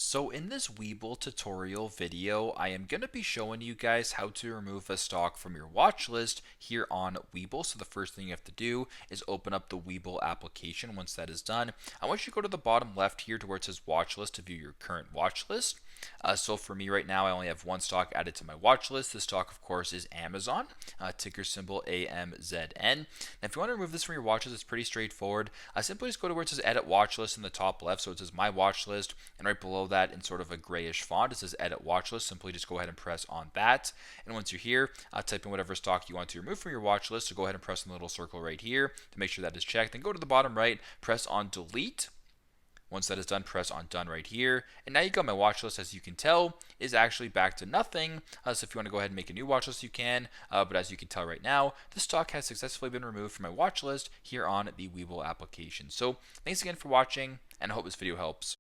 So in this Webull tutorial video, I am going to be showing you guys how to remove a stock from your watch list here on Webull. So the first thing you have to do is open up the Webull application. Once that is done, I want you to go to the bottom left here to where it says watch list to view your current watch list. So for me right now, I only have one stock added to my watch list. This stock, of course, is Amazon, ticker symbol AMZN. Now, if you want to remove this from your watch list, it's pretty straightforward. Simply just go to where it says Edit Watch List in the top left. So it says My Watch List, and right below that, in sort of a grayish font, it says Edit Watch List. Simply just go ahead and press on that. And once you're here, type in whatever stock you want to remove from your watch list. So go ahead and press on the little circle right here to make sure that is checked. Then go to the bottom right, press on Delete. Once that is done, press on Done right here. And now you got my watch list, as you can tell, is actually back to nothing. So if you want to go ahead and make a new watch list, you can. But as you can tell right now, the stock has successfully been removed from my watch list here on the Webull application. So thanks again for watching, and I hope this video helps.